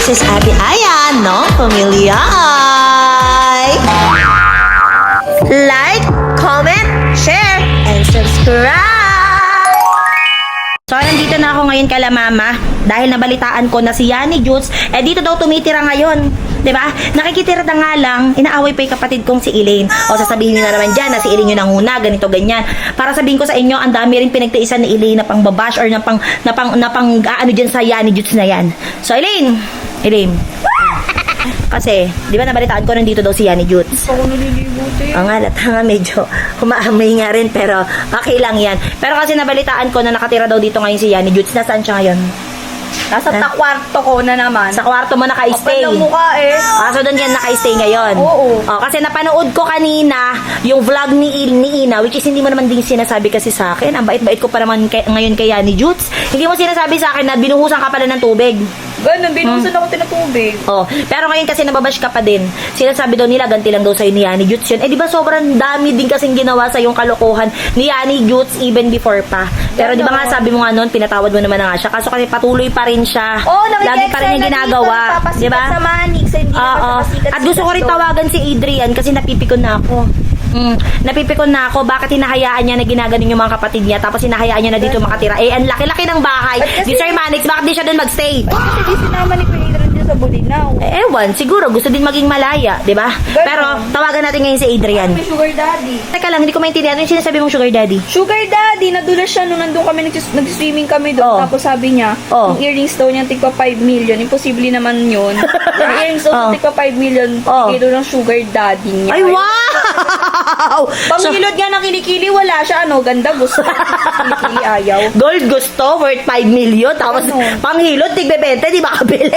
This is Ate Aya, no? Pamilya ay like, comment, share, and subscribe! So, nandito na ako ngayon kala mama dahil nabalitaan ko na si Yani Jutes, dito daw tumitira ngayon. 'Di ba? Nakikitira na nga lang, inaaway pa yung kapatid kong si Elaine. O sasabihin niyo na naman diyan na si Elaine yung nanguna, ganito ganyan. Para sabihin ko sa inyo, ang dami rin pinagtiisan ni Elaine na pang babash or na pang ano diyan sa Yani Jutes na yan. So, Elaine. Kasi, di ba nabalitaan ko nandito daw si Yani Jutes? Ako nalilibuti. Ang halata nga medyo humaamoy nga rin pero okay lang yan. Pero kasi nabalitaan ko na nakatira daw dito ngayon si Yani Jutes. Nasaan siya ngayon? Nasa kwarto ko na naman. Sa kwarto mo naka-stay. Kapal ng mukha eh. So doon yan naka-stay ngayon. Oo. Kasi napanood ko kanina yung vlog ni Ina, which is hindi mo naman din sinasabi kasi sa akin. Ang bait-bait ko pa naman ngayon kay Yani Jutes. Hindi mo sinasabi sa akin na binuhusan ka pala ng tubig. Ganun, binuhusan ako tinatubig. Pero ngayon kasi nababash ka pa din. Sinasabi daw nila, ganti lang daw sa'yo ni Yani Jutes yun. Di ba sobrang dami din kasing ginawa sa yung kalokohan ni Yani Jutes even before pa. Pero di ba nga sabi mo nga noon, pinatawad mo naman na nga siya. Kaso kasi patuloy pa rin siya. Lagi pa rin yung ginagawa. Di ba? Sa Manix, hindi naman sa At gusto ko rin tawagan si Adrian kasi napipikon na ako. Napipikon na ako. Bakit hinahayaan niya na ginaganon yung mga kapatid niya tapos hinahayaan niya na dito makatira? Ang laki-laki ng bahay. Di Sir Manix, bakit di siya doon magstay? Kasi sinama ni Kuya Adrian dyan sa Bulinaw. Ewan, siguro gusto din maging malaya, di ba? Pero tawagan natin ngayon si Adrian. May sugar daddy. Teka lang, hindi ko maintindihan. Ano yung sinasabi mong sugar daddy? Sugar daddy, nadulas siya nung nandun kami, nag-swimming kami doon. Tapos sabi niya, yung earrings daw niya tigpa 5 million. Imposible naman yun. Yung earrings daw tigpa 5 million. Ito ng sugar daddy niya. Ay, wow! Panghilod nga ng kilikili, wala siya. Ganda, gusto. Kilikili, ayaw. Gold gusto, worth 5 million. Tapos panghilod, tigbebente, di ba kabili?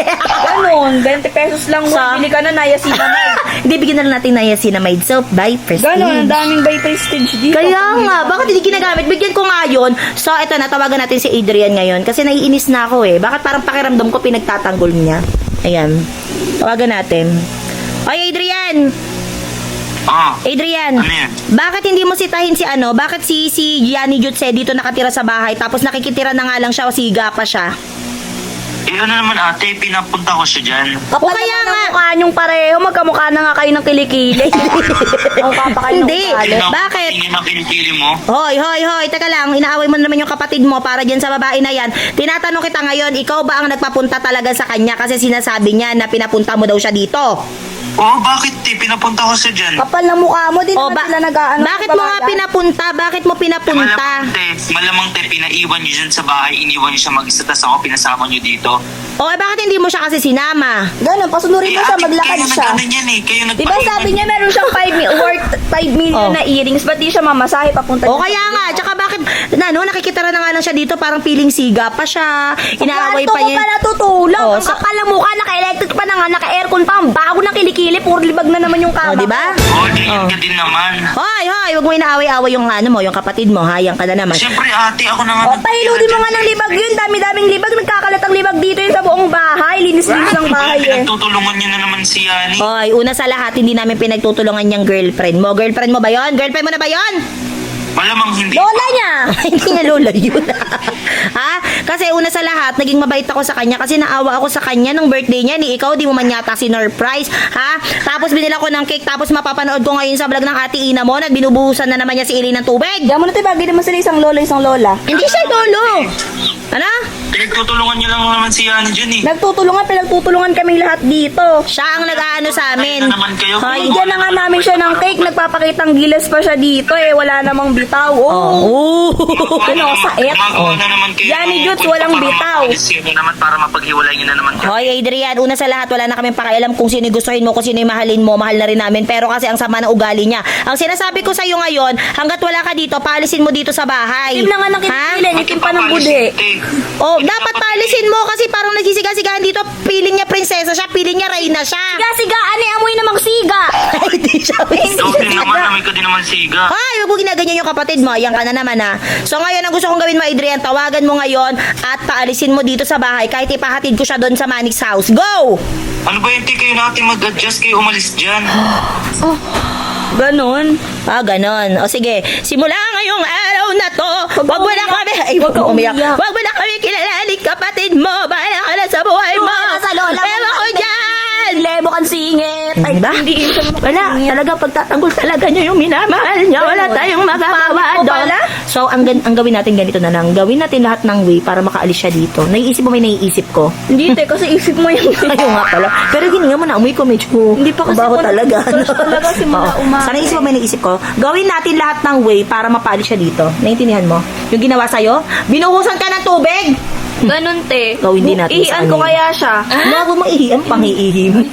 Ganon, 20 pesos lang mo. Bili ka na niacinamide. Hindi, bigyan na lang natin niacinamide soap by Prestige. Ganon, ang daming by Prestige dito. Kaya nga, bakit hindi ginagamit? Bigyan ko nga yun. So, eto na, tawagan natin si Adrian ngayon. Kasi naiinis na ako eh. Bakit parang pakiramdam ko pinagtatanggol niya? Ayan. Tawagan natin. Oy, Adrian! Adrian, ano yan? bakit hindi mo sitahin si bakit si Yani Jutes dito nakatira sa bahay tapos nakikitira na nga lang siya o siga pa siya? Ano naman ate, pinapunta ko siya dyan. Kapal kaya naman nga. ang mukha niyong pareho, magkamukha na nga kayo ng kilikili. Ang papakain ng Hindi. ugali. Bakit? Tingin ang kilikili mo. Hoy, teka lang, inaaway mo na naman yung kapatid mo para dyan sa babae na yan. Tinatanong kita ngayon, ikaw ba ang nagpapunta talaga sa kanya kasi sinasabi niya na pinapunta mo daw siya dito? Bakit pinapunta ko siya dyan? Kapal ng mukha mo, di naman sila nag-aano. Bakit mo nga pinapunta? Bakit mo pinapunta? Malamang pinaiwan niyo dyan sa bahay, iniwan niyo siya mag-isa, tas ako pinasama niyo dito. Bakit hindi mo siya kasi sinama? Ganon, pasunurin mo siya, maglakad siya. Kayo Di ba sabi niya meron siyang worth 5 million na earrings, ba't di siya mamasahe papunta dyan? Kaya nga, tsaka bakit, nakikitira na nga lang siya dito, parang feeling siga pa siya, inaaway pa niya. Kwarto ko pala tutulog, ang kapal ng mukha, naka-electric pa na nga, naka-aircon pa, ang bago ng kilikili, puro libag na naman yung kama. Diba? Diyan ka din naman. Hoy, wag mo inaaway-away yung yung kapatid mo, hayang ka na naman. Siyempre ate, ako na nga. Pahiludin mo nga ng libag yun, dami-daming libag, nagkakalat ang libag dito yun sa buong bahay, linis-linis ng bahay eh. Pinagtutulungan niyo na naman si Yani. Hoy, una sa lahat, hindi namin pinagtutulungan yung girlfriend mo. Girlfriend mo ba yon? Girlfriend mo na ba yon? Malamang hindi. Lola niya! Hindi nga lola yun. Kasi una sa lahat, naging mabait ako sa kanya kasi naawa ako sa kanya nung birthday niya. Ni ikaw, di mo man yata sinurprise. Tapos binila ko ng cake, tapos mapapanood ko ngayon sa vlog ng Ate Ina mo na binubuhusan na naman niya si Elaine ng tubig. Diyan mo na tayo, bagay naman sila isang lolo, isang lola. Hindi siya lolo. Ano? Pinagtutulungan niyo lang naman si Yani dyan eh. Pinagtutulungan kaming lahat dito. Siya ang nag-aano sa amin. Ano naman kayo? Bigyan na nga namin siya ng cake, nagpapakitang gilas pa siya dito eh, wala namang bitaw. Saet. Gumagawa na naman kayo. Yani Jutes, walang bitaw. Sino naman para mapaghiwalay niyo na naman kayo. Hoy, Adrian, una sa lahat, wala na kaming pakialam kung sino gustuhin mo, kung sino mahalin mo, mahal na rin namin. Pero kasi ang sama ng ugali niya. Ang sinasabi ko sa iyo ngayon, hanggat wala ka dito, paalisin mo dito sa bahay. Itim na nga ng kilikili, itim pa ng budi. Dapat paalisin mo kasi parang nagsisiga-sigahan dito. Piling niya prinsesa siya, piling niya reyna siya. Siga-sigaan eh, amoy namang siga. Hindi siya Doble naman, amoy ka din naman siga. Ay, wag mo ginaganyan yung kapatid mo. Ayan ka na naman So ngayon, ang gusto kong gawin mo, Adrian, tawagan mo ngayon at paalisin mo dito sa bahay kahit ipahatid ko siya doon sa Manix house. Go! Ano ba yung kayo natin mag-adjust kayo umalis dyan? Ganon. Ganon. O sige, simula ngayong araw na to, wag mo na kami, wag ka umiyak. Wag mo na kami kilalanin kapatid mo, bahala ka na sa buhay mo. Sa lola mo. Ewan ko masungit. Ay, Diba? hindi yun siya Wala, talaga pagtatanggol talaga niya yung minamahal niya. Wala tayong magagawa Pangit mo doon. pala. So, ang gawin natin ganito na lang. Gawin natin lahat ng way para makaalis siya dito. Naiisip mo may naiisip ko? Hindi, te, kasi isip mo yung... Ayaw nga pala. Pero hininga mo na, amoy ko medyo Hindi pa kasi mabaho ako talaga. nag-search talaga simula Oo. umaga. Sa naisip mo may naisip ko, gawin natin lahat ng way para mapaalis siya dito. Naintindihan mo? Yung ginawa sa'yo, binuhusan ka ng tubig! Ganun, te. Gawin din natin sa Ihian ko ano. kaya siya. Bago mo ihiam, pang-iihim.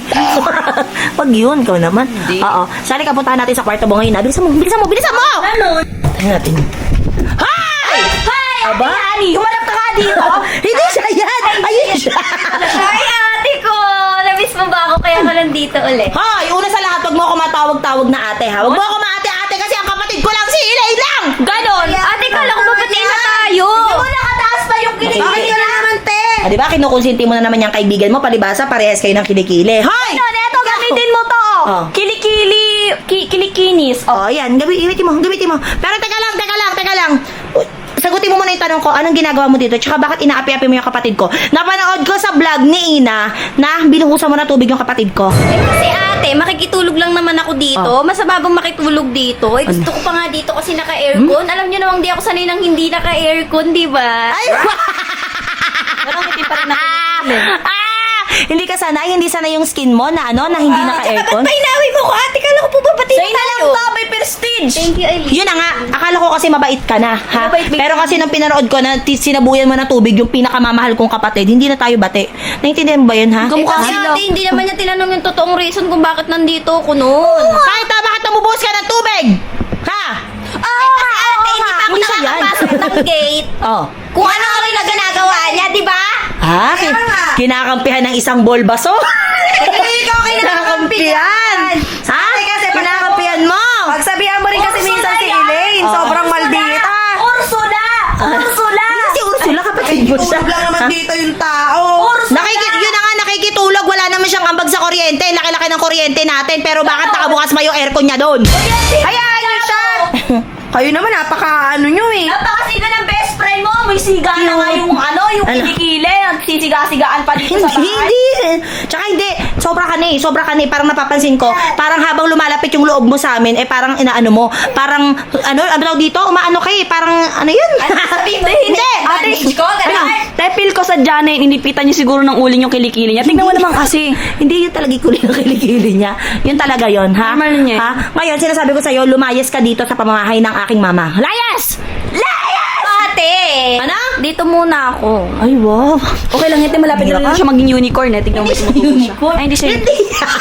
Pag yun, ikaw naman. Hindi. Oo. Sali ka, puntahan natin sa kwarto mo ngayon. Bilisan mo, bilisan mo, bilisan mo! Ganun. Tayo natin. Hi! Hi! Aba? Ani, humarap ka nga dito. Hindi siya yan! Ayun siya! Hi, ate ko! Namiss mo ba ako kaya ka nandito ulit? Hoy! Una sa lahat, wag mo ako matawag-tawag na ate, ha? Wag mo ako maate-ate kasi ang kapatid ko lang si Elaine lang! Ganon! Ate, kala ko babatiin na tayo! Hindi mo nakataas pa yung kilikili. Bakit ka naman, te! Ah, di ba? Kinukonsinti mo na naman yung kaibigan mo, palibasa, parehas kayo ng kilikili. Hoy! Ganon, eto, gamitin mo to! Oh. Kilikili, kilikinis. Oh, ayan. Gamitin mo, gamitin mo. Pero teka lang. Sagutin mo muna yung tanong ko, anong ginagawa mo dito? Tsaka bakit inaapi-api mo yung kapatid ko? Napanood ko sa vlog ni Ina na binuhusan mo na tubig yung kapatid ko. Eh kasi ate, makikitulog lang naman ako dito. Oh. Masama bang makitulog dito? Eh gusto ko pa nga dito kasi naka-aircon. Alam niyo namang di ako sanay ng hindi naka-aircon, di ba? Ay! Parang itim pa rin ako. Hindi ka sanay, hindi sanay yung skin mo na ano, na hindi naka-aircon. Ba't painawi mo ko ate? Kala ko po babatiin Sa'yo na lang tayo. to, may prestige! Thank you, Eileen. Yun na nga, akala ko kasi mabait ka na, ha? Mabait ba- Pero kasi nung pinanood ko na sinabuyan mo ng tubig yung pinakamamahal kong kapatid, hindi na tayo bate. Naintindihan mo ba yun, ha? Eh, Kamukha kasi sila. ate, hindi naman niya tinanong yung totoong reason kung bakit nandito ako noon. Kahit na bakit namubos ka ng tubig? Ha? Kasi ate, hindi pa ako Hindi siya yan. nakakapasok ng gate. Oh. Kung ano rin na ginagawa niya, di ba? Ha? Kinakampihan ng isang bolbaso? Ikaw Kinakampihan! Ha? Kinakampihan mo! Pagsabihan mo rin kasi minsan si Elaine, sobrang maldita. Ursula! Ursula! Si Ursula, kapatid mo siya. Tulog lang naman Ha? dito yung tao. Yun na nga, nakikitulog. Wala naman siyang ambag sa kuryente. Laki-laki ng kuryente natin. Pero bakit nakabukas pa yung aircon niya doon? Hayaan niyo siya! Kayo naman, napaka ano nyo eh. Napakasiga ng best friend mo! May siga na nga yung yung Ano? kilikili. Nagsisiga-sigaan pa dito sa bahay. Hindi. Tsaka hindi. Sobra ka na eh. Parang napapansin ko. Parang habang lumalapit yung loob mo sa amin, parang inaano mo. Parang, ano tawag dito? Umaano kayo eh. Parang, ano yun? Hindi. Bandage ko, ganun. Tepil ko sa Janet, inipitan niyo siguro ng uling yung kilikili niya. Tingnan mo naman kasi. Hindi yun talaga yung kulay ng kilikili niya. Yun talaga yun, ha? Normal niya. Ha? Ngayon, sinasabi ko sa'yo, lumayas ka dito sa pamamahay ng aking mama. Layas! Ate! Ano? Dito muna ako. Ay, wow. Okay lang, ito malapit na rin siya maging unicorn eh. Tingnan mo tumutubo siya. Ay, hindi siya.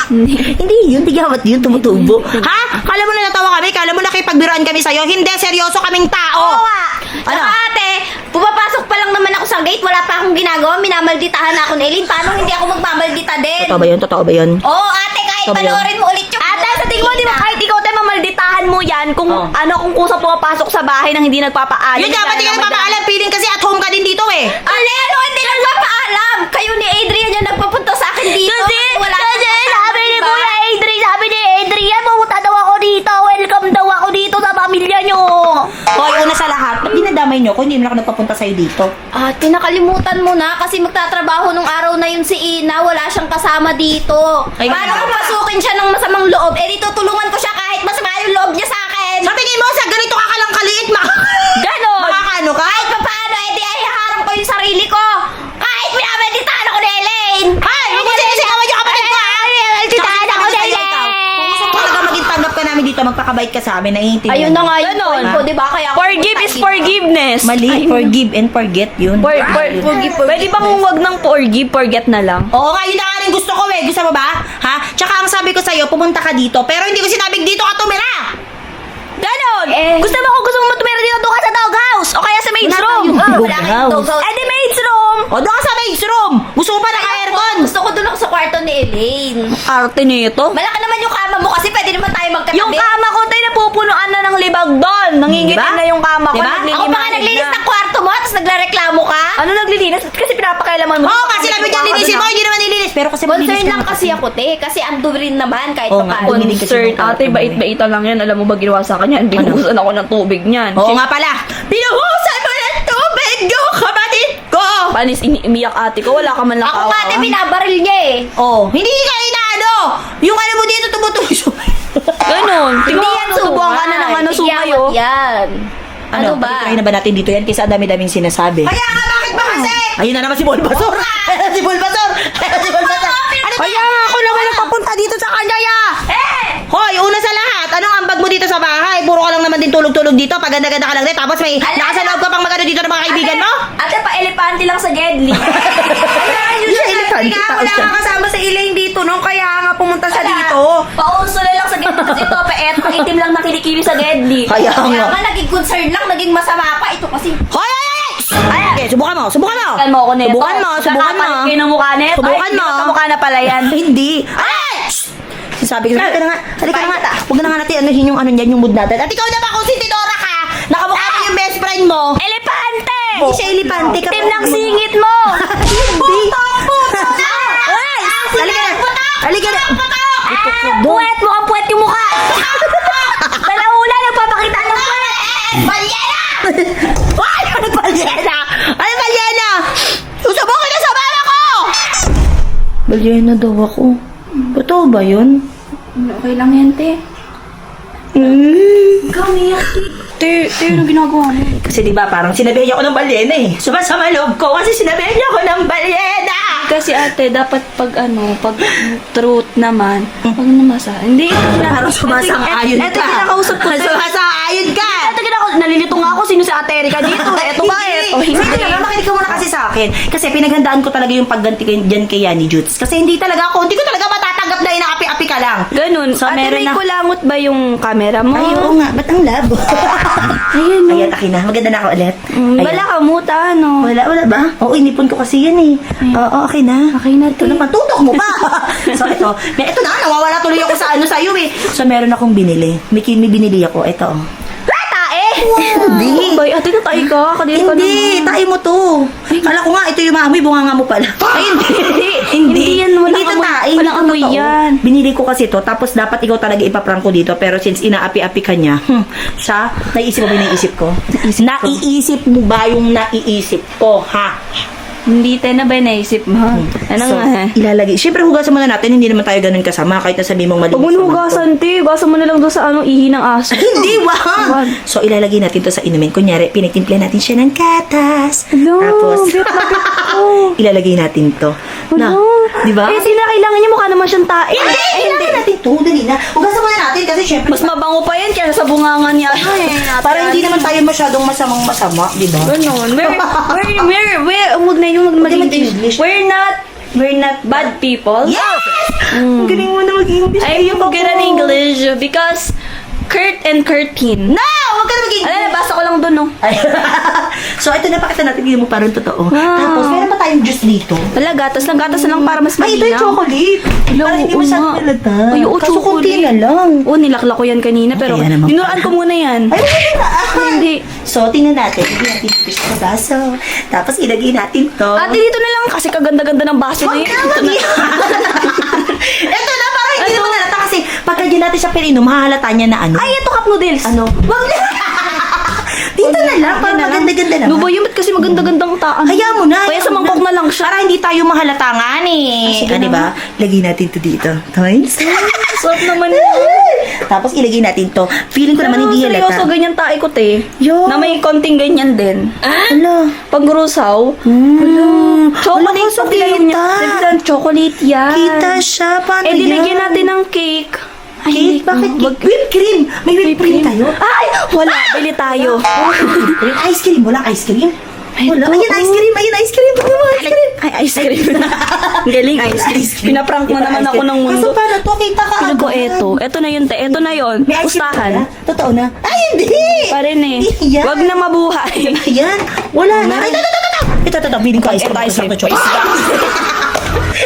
Hindi yun, tigamat yun, tumutubo. Ha? Kala mo na natawa kami? Kala mo nakipagbiruan kami sa'yo? Hindi, seryoso kaming tao. Oo nga. Ano? Saka ate, pumapasok pa lang naman ako sa gate, wala pa akong ginagawa, minamalditahan na ako ni Eileen. Paano hindi ako magmamaldita din? Totoo ba yun? Totoo ba yun? Oo, ate, kahit Totoo ba yun? panoorin mo ulit yung... Ate, sa tingin mo, di ba kahit ikaw tayo mamalditahan mo yan kung Oh. kung kusa pumapasok sa bahay nang hindi nagpapaalam. Yun nga, ba't di ka nagpapaalam? Feeling kasi at home ka din dito eh. Ano, hindi nagpapaalam! Kayo ni Adrian yung nagpapunta sa akin dito. Wala sabi ni Kuya Adrian, pumunta daw ako dito. Welcome daw ako dito sa pamilya nyo. Hoy, una sa lahat, ba't dinadamay niyo ko? Hindi mo na ako nagpapunta sa'yo dito. Ate, nakalimutan mo na kasi magtatrabaho nung araw na yun si Ina, wala siyang kasama dito. Ay, Paano nga. kung pasukin siya ng masamang loob? Eh, dito tulungan ko siya kahit masama yung loob niya sa akin. Sa tingin mo, sa ganito ka lang kaliit, Ganon. makakaano ka? Kahit pa paano, eh di ay haharap ko yung sarili ko. Kahit minameditahan ako ni Elaine. Hay! Huwag mo sinisigawan yung kapatid ko, ha? Minameditahan ako ni Ikaw, Elaine. kung gusto mo talaga maging tanggap ka namin dito, magpakabait ka sa amin, naiintindihan. Ayun na nga yung Ganon. point ko, di ba? Kaya ako Forgive pumunta is dito. forgiveness. Mali, forgive and forget yun. Pwede bang wag ng forgive, forget na lang? Oo nga, yun na nga rin gusto ko eh. Gusto mo ba? Ha? Tsaka ang sabi ko sa'yo, pumunta ka dito. Pero hindi ko sinabing dito ka tumira. Ganon! Eh. Gusto mo tumira dito doon ka sa doghouse o kaya sa maid's Wala room? tayong Wala kayong doghouse. Eh di maid's room! O doon ka sa maid's room. Gusto mo pa naka-aircon? Gusto ko dun ako sa kwarto ni Elaine. Arte nito. Malaki naman yung kama mo kasi pwede naman tayo magkatabi. Yung kama ko tayo napupunuan na ng libag doon. Nangingitim Diba? na yung kama ko. Diba? Ako pa nga naglinis ng kwarto mo tapos naglareklamo ka? Ano naglilinis? Kasi pinapakailaman mo. Oo, kasi sinabi niya linisin mo, hindi naman nilinis. Pero kasi Concern malinis ka lang na kasi ako, te. Kasi ando rin naman kahit Oo nga, paano. dumilig kasi Concern. yung kama Ate, ko. bait-baita lang yan. Alam mo ba ginawa sa kanya? Binuhusan ako ng tubig niyan. Oo nga pala. Binuhusan mo ng tubig yung kapatid ko. Panis iniiyak ate ko. Wala ka man lang Ako nga, te, kawa. binabaril niya eh. Oh, hindi ka inaano. Yung ano mo dito, tumutuloy. Ganon. Tingnan mo, tubuhan ka na ng ano sumayo. Yan. Ano ba? Kaya na ba natin dito yan? Kaysa ang dami-daming sinasabi. Kaya nga, bakit ba kasi? Ayun na naman si Bulbasaur! Ayun na si Bulbasaur! Ayun na si Bulbasaur! Ano ba? Kaya nga ako naman napapunta dito sa kanya, ya! Hoy, una sa lahat, anong ambag mo dito sa bahay? Puro ka lang naman din tulog-tulog dito, paganda-ganda ka lang din, tapos may nasa loob ka pang magano dito ng mga kaibigan mo? Ate, pa-elepante lang sa Gedli. Yung elefante, Kaya tao wala siya. kang kasama sa Elaine dito, no? Kaya nga pumunta siya dito. Paunsula lang sa Gedli. Kasi ito, pangitim lang na kilikili sa Gedli. Kaya nga. Naging concern lang, naging masama pa. Ito kasi. Hoy, ay, ay, ay! Okay, subukan mo, subukan mo! Subukan mo ako neto. Subukan mo, subukan mo! Kakapalit kayo ng mukha neto. Subukan mo! Kamukha na pala yan. Hindi! Ay! Sabi ko, halika na nga, halika na nga. Huwag na nga natin anuhin yung ano niyan, yung mood natin. At ikaw na ba kung si Tidora ka? Nakamukha mo yung best friend mo. Elepante! Hindi siya elepante. Tim ng singit mo! Hindi. Ay! Halika na. Halika na. Puwet mo ang puwet yung mukha! Dalaula, nagpapakita ng puwet! Balyena! Ay! Ano balyena? Ano balyena? Susubukin na sa mama ko! Balyena daw ako. Totoo ba yun? Okay lang yan, te. Ikaw niya, te. Te, anong ginagawa mo? Kasi di ba parang sinabihan niya ako ng balyena eh. Sumasama loob ko kasi sinabihan niya ako ng balyena! Kasi ate, dapat pag truth naman, pag namasa. Hindi, Parang sumasang-ayon ka. Ito, kinakausap ko. Sumasang-ayon ka! Ito, nalilito nga ako. Sino si Ate Erika dito? Ito ba? Ito, Hindi talaga, makinig ka muna kasi sa akin. Kasi pinaghandaan ko talaga yung pagganti dyan kay Yani Jutes. Kasi hindi ko talaga matatanggap na inaapi-api ka lang. Ganun. So, Ate, meron may na- kulangot ba yung camera mo? Ay, oo nga. Ba't ang labo? Ayun, no. Ayan, akin na. Maganda na ako ulit. Wala ka muta, no? Wala ba? Oo, inipon ko kasi yan eh. Oo, okay na. Okay na, Ito te. naman, tutok mo pa. So, ito na, nawawala tuloy ako sa sa'yo eh. So, meron akong binili. May binili ako. Ito, oh. Hindi. Bay, ate, natay ka. Kadiri ka Hindi, naman. tayo mo to. Kala ko nga, ito yung maamoy, bunganga mo pala. Ay, hindi. Hindi yan, walang Hindi to amoy- tae. walang Hindi to amoy totoo. yan. Binili ko kasi to, tapos dapat ikaw talaga ipaprank ko dito. Pero since inaapi-api ka niya, siya, naiisip mo ba yung naiisip ko? Naiisip mo ba yung naiisip ko, ha? Hindi tayo na ba naisip mo? Ano So, nga? ilalagay. Siyempre, hugasan muna natin. Hindi naman tayo ganun kasama. Kahit na sabihin mong malinis. Huwag mo naman to. hugasan, te. Hugasan mo na lang doon sa ihi ng aso. Hindi, wag! Wag. So, ilalagay natin to sa inumin. Kunyari, pinagtimpla natin siya ng gatas. Hello, Tapos, bet na bet ko. ilalagay natin to. Na, Hello. di ba? Eh, sila kailangan niya mukha naman siyang tae. Hindi, kailangan natin to. Dali na. Hugasan muna natin kasi syempre, Mas mabango pa yan kaya sa bungangan niya. para hindi naman tayo masyadong masama, di ba? Ganon. Huwag na yung Hindi mag-English. mag-English. We're not bad people. Yes! Ang galing mo na mag-English. I'm good at English because Kurt and Curtin. No! Huwag ka na mag-English. Ano, nabasa ko lang doon, no? Ay. So, ito napakita natin. Hindi mo parang totoo. Wow. Tapos, meron pa tayong juice dito. Wala, gatas na lang para mas Ay, ito yung malinaw. chocolate. Hello, Para hindi oo masyadong nga. halata. Ay, oo, Kaso konti chocolate. na lang. Oo, nilakla ko yan kanina, pero Kaya naman dinuraan ko muna yan. Ay, wala na. Hindi. So, tingnan natin. Ilagay natin ito sa baso. Tapos, ilagay natin to. Ate, dito na lang kasi kaganda-ganda ng baso na Huwag yun. na, wag yan. Ito na, parang hindi naman halata kasi pagka dyan natin siya pininom, mahalata niya na ano. Ay, ito cup noodles. Ano? Wag na. Dito na lang, para maganda-ganda naman. No ba yun? Ba't kasi maganda-gandang taan? Hayaan mo na. Kaya hayaan sa mo mangkok na lang siya. Para hindi tayo mahalatangan eh. sige Ah, di ba? Lagay natin to dito. Toys. Sarap naman. Tapos ilagay natin to. Feeling ko naman hindi seryoso, halata. ganyan tae ko, te. Yo. Na may konting ganyan din. Hala. Pag grusaw, chocolate Hala, pati lang niya. kita. Diba, chocolate yan. Kita siya. Paano Eh, yan? dinagyan natin ng cake. Ay, Cake? Bakit cake? Whipped cream. May whipped cream tayo. Ay, wala. Bili tayo. Ice cream. Walang ice cream. Wala. ito. Ayan, ice cream. Ayan, ice cream. Ice cream. Ay, ice cream. Ang galing, ice cream. Pinaprank mo naman ako ng mundo. Kaso paano to? Kita ka Piling ko agad. eto. Eto na yun, te. Eto na yun. May ice cream Pustahan. ka na? Totoo na? Ay, hindi! Pa rin eh. Yan. Wag na mabuhay. Ayan. Wala na. Ay, ito. Feeling ko ice cream. Ito, ice cream.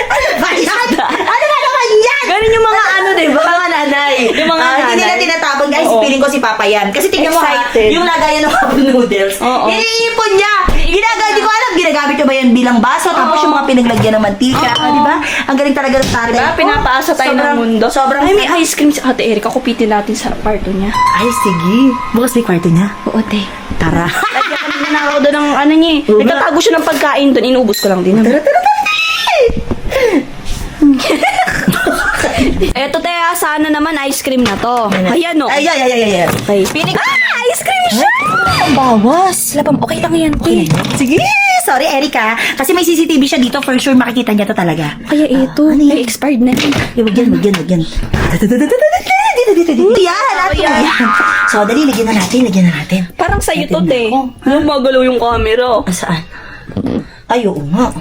Ano ba yan? Ano ba naman yan? Ganun yung mga ano, di ba? Mga nanay. Yung mga Hindi nila nanay. tinatapon. Guys, Oo. feeling ko si Papa yan. Kasi tingnan mo ha, Excited. yung lagayan ng cup noodles. Oo. Iniipon niya. Hindi ko alam, ginagamit niya ba yan bilang baso? Tapos yung mga pinaglagyan ng mantika. Oo. Di ba? Ang galing talaga ng tatay. Diba? Pinapaasa tayo ng mundo. Sobrang. Ay, may ice cream si Ate Erika. Kupitin natin sa kwarto niya. Ay, sige. Bukas may kwarto niya. Oo, te. Tara. Lagyan kami na ako doon ng ano niya. Oo. Nagtatago siya ng pagkain doon. Inuubos ko lang din. Tara. sana naman ice cream na to. Ayan o. Ay. Okay. Ice cream siya! Ang bawas. Labang, okay lang yan. Okay. Sige, sorry Erika. Kasi may CCTV siya dito, for sure makikita niya to talaga. Kaya ito, ano yan? may expired na yun. Wag yan. Dito. Yan, ato yan. So, dali, lagyan na natin. Parang sa'yo to, Natin te. na. Yung magalaw yung camera. Saan? Ay, oo nga.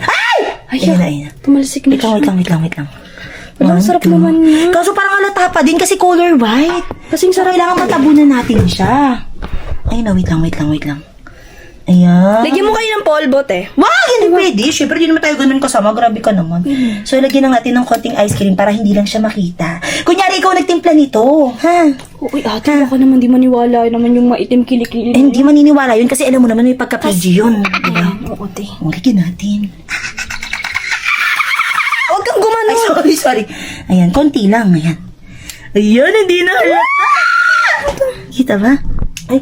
Ay! Ayun na. Tumalsik na siya. Wait lang. Wala, ang sarap naman niya. Kaso parang halata pa din kasi color white. Kasing sarap. Kailangan matabunan natin siya. Ay na, wait lang. Ayan. Lagyan mo kayo ng polvo, te. Wag! Hindi pwede. Siyempre, di naman tayo ganun kasama. Grabe ka naman. So, lagyan na natin ng konting ice cream para hindi lang siya makita. Kunyari, ikaw nagtimpla nito. Ha? Uy, ate, baka naman di maniwala naman yung maitim kilikili. Eh, hindi maniniwala yun kasi alam mo naman may pagka-PG yun. Diba? Oo, te. Lagyan natin. Huwag kang gumano. Ay, sorry. Ayan, konti lang. Ayan, hindi na halata. Kita ba? Ay,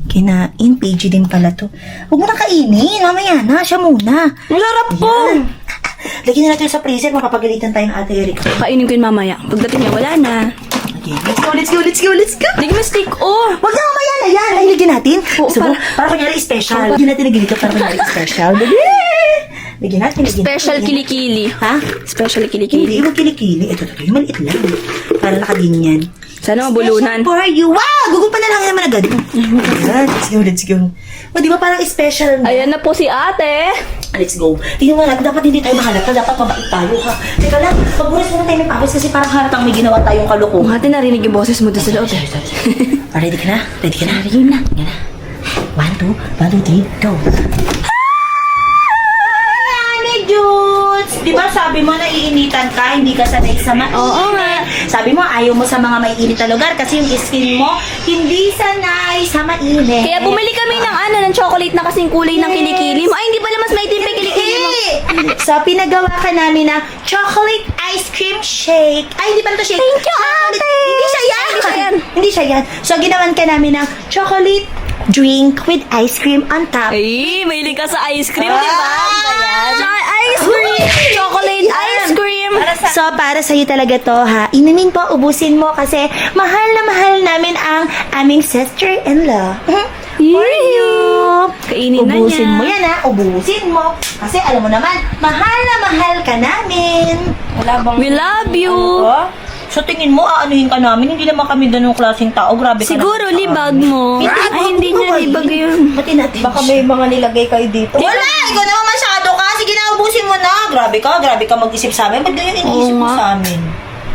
kinain. PG din pala to. Huwag mo na kainin. Mamaya na. Siya muna. Masarap po. Ayan. Lagyan na natin sa freezer. Mapapagalitan tayo ng ate Erika. Kainin ko yun mamaya. Pagdating niya, wala na. Okay, let's go. Lagyan mo stick, oh. Huwag na mamaya na yan. Ay, lagyan natin. Oo, So, para- para kunyari special. Lagyan natin na ganito para kunyari special. Lagyan natin. Special kilikili. Ha? Special Hindi, kilikili. huwag kilikili. Ito, yung maliit lang. Para nakaganyan. Sana mabulunan. For you. Wow! Gugong pa na lang naman agad. Ayan, let's go. O, di ba parang special na? Ayan na po si ate. Let's go. Tingnan mo natin, dapat hindi tayo mahalata. Dapat mabait tayo, ha? Teka lang, pagburas muna tayo ng pawis kasi parang halatang may ginawa tayong Kung kalukuhan. ate narinig yung boses mo doon sa loob. Ready ka na? Ready na. 1, 2, 3, go. Judes! Di ba sabi mo naiinitan ka, hindi ka sanay sa mainit? Oo nga. Sabi mo ayaw mo sa mga maiinit na lugar kasi yung skin mo hindi sanay sa mainit. Kaya bumili kami ng chocolate na kasing kulay ng kilikili mo. Ay, hindi pala mas maitim pa yung kilikili mo. So, pinagawa ka namin ng chocolate ice cream shake. Ay, hindi pala to shake. Thank you, ate! Hindi siya yan. Hindi siya yan. Hindi siya yan. So, ginawan ka namin ng chocolate drink with ice cream on top. Ay, mahilig ka sa ice cream, Ah! di ba? Ice cream! Chocolate ice cream! So, para sa'yo talaga to, ha? Inumin po, ubusin mo kasi mahal na mahal namin ang aming sister-in-law. For you! Kainin na Ubusin niya. mo yan, ha? Ubusin mo. Kasi alam mo naman, mahal na mahal ka namin. We love you! So, tingin mo, aanuhin ka namin. Hindi naman kami ganung klaseng tao. Grabe ka Siguro naman sa libag amin. mo. Ay, hindi niya libag yun. Ba't natin Baka may mga nilagay kayo dito. Wala! Ikaw naman masyado ka. Sige na, ubusin mo na. Grabe ka mag-isip sa amin. Ba't ganyan iniisip Oo mo nga. sa amin?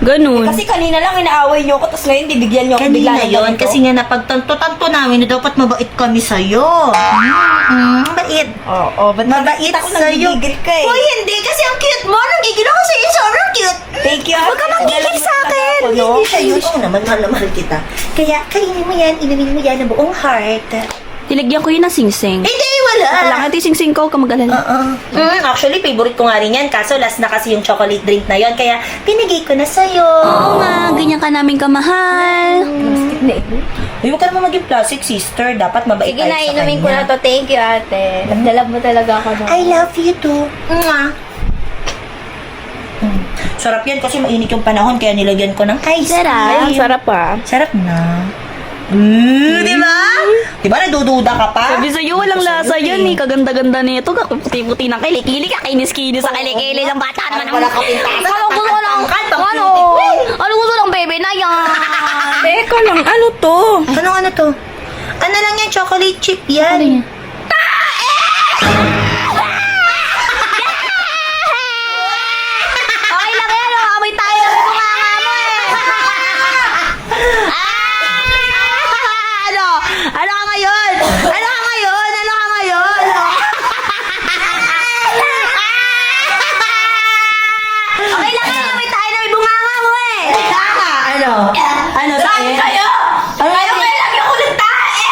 Ganun. Kasi kanina lang inaaway niyo ako, tapos ngayon bibigyan niyo ako Kanina bigla ng yun, ganito. kasi nga napagtanto-tanto namin na dapat mabait kami sa'yo. Mabait. Oo, ba't Mabait ako sa'yo. nagigigil ka eh. Uy, hindi. Kasi ang cute mo. Nagigil ako sa'yo. Sobrang cute. Thank you. Huwag ka magigil sa akin. Hindi siya yun. Oo naman, mahal na mahal kita. Kaya, kainin mo yan. Inumin mo yan ng buong heart. Nilagyan ko yun ng sing-sing. Hindi, wala. Kailangan ito yung sing-sing ko, kamag-alala. Actually, favorite ko nga rin yan. Kaso, last na kasi yung chocolate drink na yon. Kaya, pinigay ko na sa'yo. Oo nga, ganyan ka namin kamahal. Uy, huwag ka naman maging plastic, sister. Dapat mabait Sige tayo na, sa inumin ko kanya. na to. Thank you, ate. Nagdalab mo talaga ako. I love you too. Mwah. Sarap yan kasi mainit yung panahon kaya nilagyan ko ng ice cream. Sarap pa. Sarap na. Di ba? Di ba nadududa ka pa? Sabi sa'yo, walang lasa yan eh. Kaganda-ganda nito. Puti-puti ng kilikili. Kakinis-kinis sa kilikili ng bata naman. Wala ka pintasan. Ano gusto lang? Ano? Ano gusto ng bebe na yan? Teka lang, ano to? Ano to? Ano lang yan? Chocolate chip yan. Okay lang yan. Amoy tayo. Kumanga mo eh. Ano? Ano ka ngayon? Ano ka ngayon? Ano ka ngayon? Okay lang yan. Amoy tayo na may bunganga mo eh. Ano? Ano sa'yo? Kayo! Ano Kayo kayo lang yung ulit tae!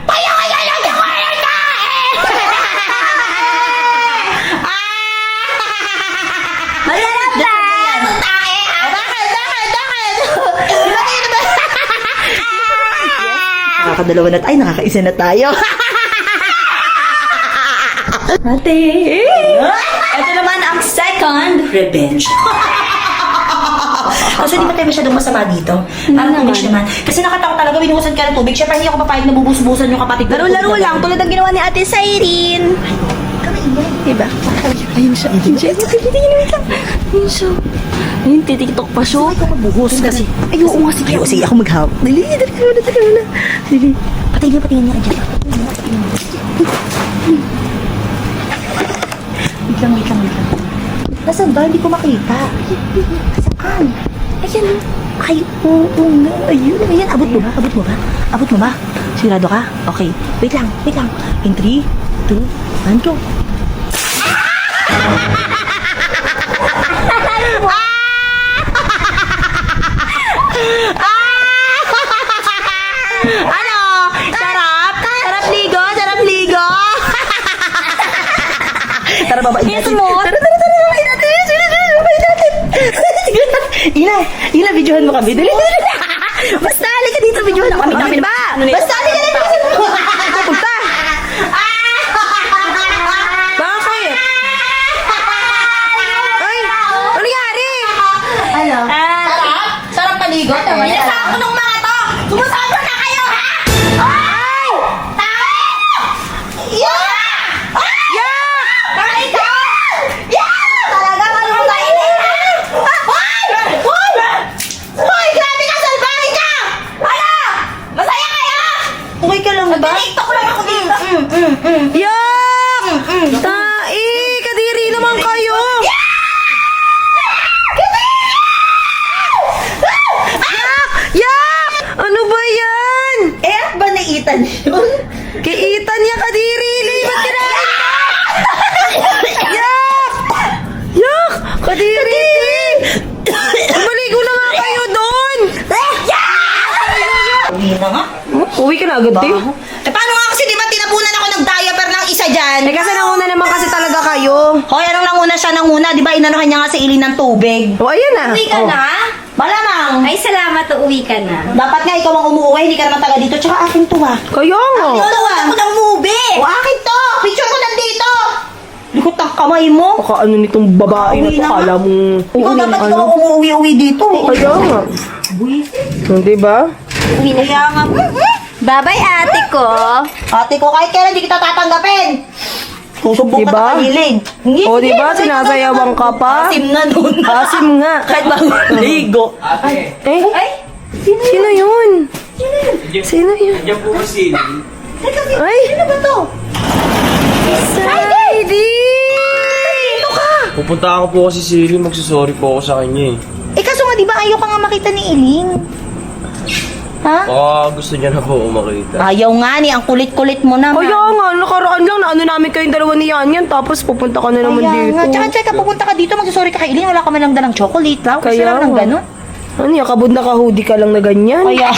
Kayo kayo lang yung ulit tae! Masarap lang! Tae! Bakit? Nakakadalawa na tayo, nakakaisa na tayo. Ate! Ito naman ang second Revenge. Kasi di ba tayo masyadong masama dito? Parang tubig naman. Kasi nakatakot talaga, binuhusan ka ng tubig. Siyempre, hindi ako papayag na bubus-busan yung kapatid ko. Laro-laro lang, tulad ng ginawa ni Ate Cyrene. Diba? Ayun siya. Ayun siya. Ayun siya. Ayun, titiktok pa siya. Buhos kasi. Ayoko nga sige. Ayoko, sige, ako maghawak. Dali ka muna. Dali. Patingin niya. Adyan. Wait lang. Nasaan ba? Hindi ko makita. Saan? Ayan. Ay, oo nga. Ayun. Abot mo ba? Sigurado ka? Okay. Wait lang. In 3, 2, 1, go. Ano? Sarap? Sarap ligo? Tara, babain natin. Tara. Babain natin. Ina, videohan mo kami. Dali. Basta, halika dito, videohan mo kami. Basta, halika dito. Punta. Bakit? Ay, ano nangyari? Ano? Sarap paligo. Pinasama ko nung mga to. Sumusama na kayo, ha? Ay! Talaga, malulutayin Hoy! Grabe ka! Salbahe ka! Ano? Masaya kayo? Okay ka lang ba? Nag-tiktok lang ako dito. Yak! Tai! Kadiri naman kayo! Yak! Ano ba yan? Ba naitan yun? Kay Ethan niya kadiri! Ba't kinain mo? Yak! Yak! Kadiri! Maligo na nga kayo doon! Uwi na nga. Uwi ka na agad, te. Paano nga kasi di ba tinapunan ako ng diaper ng isa dyan? Kasi nanguna naman kasi talaga kayo. Hoy, anong nanguna siya nanguna? Di ba inanuhan niya nga sa ilin ng tubig? O, ayan na. Uwi ka na? Malamang. Ay, salamat, uuwi ka na. Dapat nga ikaw ang umuwi, hindi ka naman taga dito. Tsaka akin to ah. Kaya nga. Tuwan ako ng movie. O akin to. Picture ko nandito. Likot ang kamay mo. Baka ano nitong babae na Uwi to, na kala mo. Ikaw dapat ikaw ang umuwi dito. Kaya nga. Hindi ba? Kaya nga. Bye-bye, ate ko. Ate ko, kahit kailan di kita tatanggapin. Susubok Diba? ka sa hiling. O, diba? Sinasayawang ka pa? Asim na nun. Asim nga. Kahit bago ligo. Eh? Ay, Sino yun? Sino yun? Diyan po kasi. Ay! Ano ba to? Heidi! Ito ka. Pupunta ako po kasi si Siri, magsasorry po ako sa kanya eh. Eh kaso nga, di ba ayaw ka nga makita ni Iling? Ha? Baka gusto niya na po ako makita. Ayaw nga ni, ang kulit-kulit mo naman. Kaya nga, nakaraan lang na ano namin kayong dalawa ni Yan, tapos pupunta ka na naman Kaya dito. nga. Tsaka pupunta ka dito, magsasorry ka kay Iling, wala ka man lang dalang chocolate, lang. Gusto Kaya lang ng nga. ganun. Ano yan, kabod na ka-hoodie ka lang na ganyan? Kaya,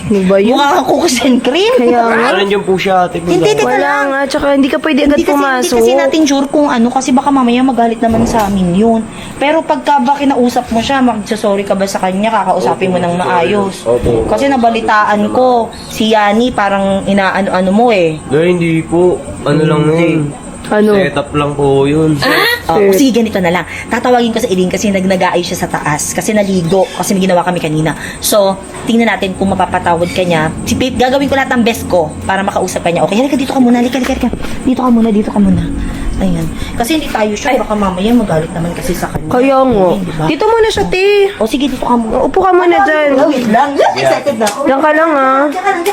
Ano ba yun? mukha kang cookies and cream. Kaya nga. Ano nandiyan po siya ate? Hindi, teka Wala lang. nga, tsaka hindi ka pwede agad Hindi pumasok. kasi natin sure kung ano, kasi baka mamaya magalit naman sa amin yun. Pero pagka ba kinausap mo siya, magsasorry ka ba sa kanya, kakausapin mo ng maayos. Opo. Kasi nabalitaan ko, si Yani parang inaano-ano mo eh. Hindi po. Ano lang yun. Ano? Setup lang po yun. Oh, sige, ganito na lang. Tatawagin ko sa Iling kasi nag-nag-aayos siya sa taas. Kasi naligo. Kasi may ginawa kami kanina. So, tingnan natin kung mapapatawad ka niya. Gagawin ko lahat ng best ko para makausap ka niya. Okay, halika dito ka muna. Halika. Dito ka muna. Ayan. Kasi hindi tayo sure. Baka mamaya magalit naman kasi sa kanya. Kaya nga. Diba? Dito muna siya, te. O sige, dito ka muna. Upo ka muna dyan. Wait lang. Excited na ako. Diyan ka lang, ha.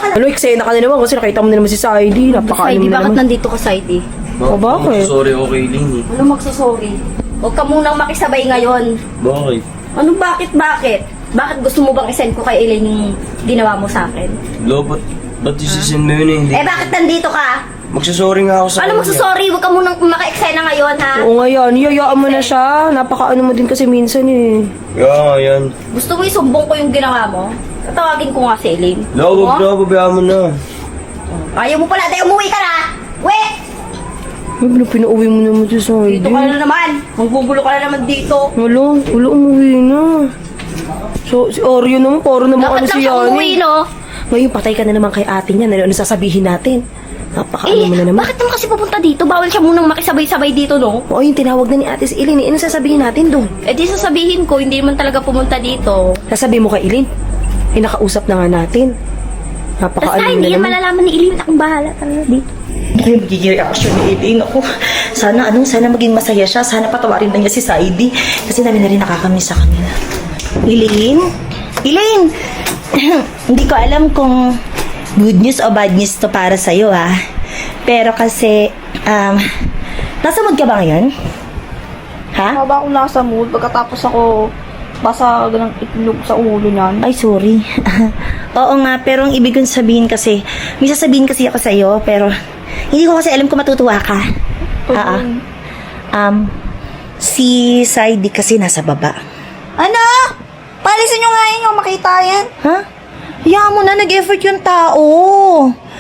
Ano, eksena ka na naman kasi nakita mo na naman si Saidi. Napakaano Heidi, mo bakit naman. nandito ka, Heidi? O, bakit? Sorry, okay lang eh. Ano magsasorry? Huwag ka munang makisabay ngayon. Bakit? Ano, bakit? Bakit gusto mo bang isend ko kay Elaine yung ginawa mo sa akin? Lo, ba't isisend mo yun eh? Hindi. Eh, bakit nandito ka? Magsasorry nga ako sa Ano kanya. magsasorry? Huwag ka munang maka-eksena ngayon, ha? Oo nga yan, yayaan mo na siya. Napakaano mo din kasi minsan eh. Yeah, yan. Gusto mo isumbong ko yung ginawa mo? Tatawagin ko nga si Elaine. Lo, wag na, babayaan mo na. Ayaw mo pala, dahil umuwi ka na! We! Ay, pinauwi mo naman si Saidi. Dito ka na naman! Manggugulo ka na naman dito! Wala, umuwi na. So, si Oreo naman, paro naman Dapat ano lang si siya umuwi, Yani. no? Ngayon, patay ka na naman kay ate niya. Ano sasabihin natin? Napakaano mo na naman. bakit naman kasi pupunta dito? Bawal siya munang makisabay-sabay dito, no? Oo, yung tinawag na ni Ate si Eileen. Ano sasabihin natin doon? Eh di sasabihin ko, hindi naman talaga pumunta dito. Sasabihin mo kay Eileen. Eh, nakausap na nga natin. Basta Napakaano mo hindi na yan naman. malalaman ni Eileen. Akong bahala talaga dito. Ay, magiging reaction ni Eileen. Ako, sana maging masaya siya. Sana patawarin na niya si Saidi. Kasi namin na rin nakakamiss sa kanila. Eileen? Eileen! Hindi ko alam kung good news o bad news to para sa'yo, ha? Pero kasi, nasa mood ka ba ngayon? Ha? Haba akong nasa mood, pagkatapos ako basag ng itlog sa ulo niyan. Ay, sorry. Oo nga, pero ang ibig kong sabihin kasi, may sasabihin kasi ako sa'yo, pero hindi ko kasi alam kung matutuwa ka. Si Saidi kasi nasa baba. Ano? Palisin nyo nga yun yung makita yan. Ha? Hayaan mo na, nag-effort yung tao.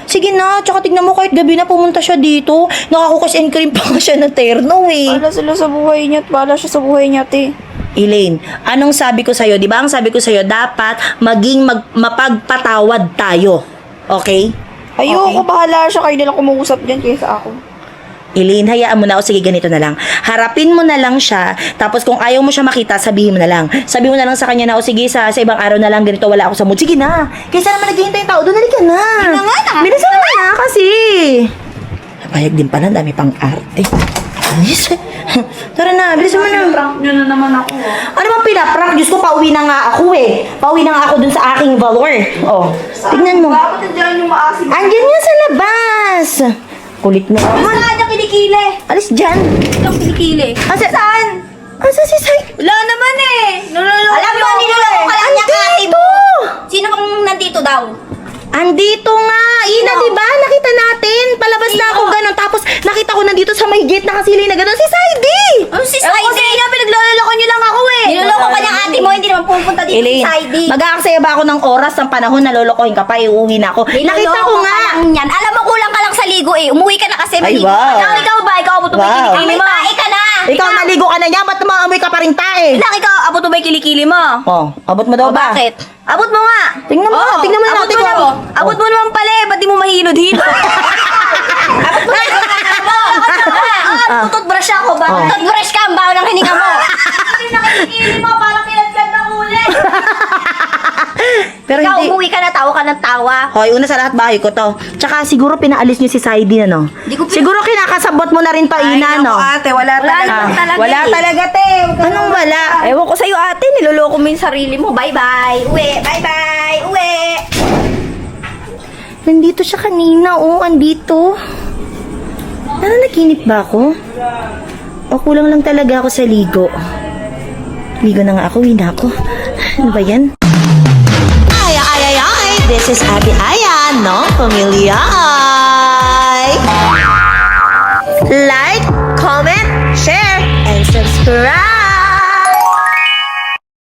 Sige na, tsaka tignan mo kahit gabi na pumunta siya dito. Nakakukas and cream pa nga siya ng terno eh. Bala sila sa buhay niya at bala siya sa buhay niya, te. Elaine, anong sabi ko sa'yo? Di ba ang sabi ko sa'yo, dapat maging mapagpatawad tayo. Okay? Ayoko, bahala siya. Kayo nilang kumuusap dyan kaysa ako. Elaine, hayaan mo na. O sige, ganito na lang. Harapin mo na lang siya. Tapos kung ayaw mo siya makita, sabihin mo na lang. Sabi mo na lang sa kanya na, o sige, sa ibang araw na lang, ganito, wala ako sa mood. Sige na. Kaysa naman naghihintay yung tao, doon halika na. Bilisan mo na kasi. Payag din pala, dami pang arte. Bilis. Tara na, bilisan mo na. Prank nyo na naman ako. Ano bang pinaprank? Diyos ko, pauwi na nga ako eh. Pauwi na nga ako dun sa aking valor. Oh, tignan mo. Bakit nandiyan yung maasim? Andiyan nga sa labas. Kulit na naman. Saan yung kilikili? Alis dyan. Ang kilikili. Asa? Saan? Asa si Sai? Wala naman eh. Nuloloko Alam mo, niloloko ka lang niya ate mo. Sino bang nandito daw? Andito nga. Ina, di ba? Nakita natin. Palabas na ako ganun. Tapos nakita ko nandito sa may gate nakasili na ganun. Si Saidi. Ano si Ewan ko sa Saidi? inyo, pinaglaloloko nyo lang ako eh. Niloloko ka niya ate mo, hindi naman pupunta dito si Elaine, Saidi. mag-aaksaya ba ako ng oras ng panahon na lolokohin ka pa? Iuwi na ako. Nakita ko Niloloko nga. ka lang yan. Alam mo, kulang ka lang sa ligo eh. Umuwi ka na kasi Ay, maligo wow. ka na. Ikaw ba? Ikaw abot mo Wow. kilikili mo. May ka na. Ikaw naligo ka na niya. Ba't maamoy ka pa rin tae? Ilang ikaw abot mo ba kilikili mo? Oh, abot mo daw O ba? bakit? Abot mo nga. Tingnan mo nga, tingnan mo na natin Abot mo kung- na. Abot mo naman pala eh. Ba't di mo mahinod-hinod? Abot mo na. Toothbrush ako ba? Oh. Toothbrush ka ang baho ng hininga mo. Hindi na kilikili mo. Parang kinagkad na ulit. Pero Ikaw hindi. umuwi ka na. Tawa ka ng tawa. Hoy, una sa lahat bahay ko to. Tsaka siguro pinaalis niyo si Saidi na, no? Di ko Siguro kinakasabot mo na rin to, Ina, no? ate, wala talaga. naman talaga Wala eh. talaga, te. Anong wala? Ewan ko sa'yo ate, niloloko mo yung sarili mo. Bye-bye. Uwi. Bye-bye. Uwi. Nandito siya kanina, oh. Andito. Nakinip ba ako? O kulang lang talaga ako sa ligo. Ligo na nga ako, uwi na ako. Ano ba yan? Ay, ay, ay, ay! This is Ate Aya, no? Pamilya ay! Like, comment, share, and subscribe!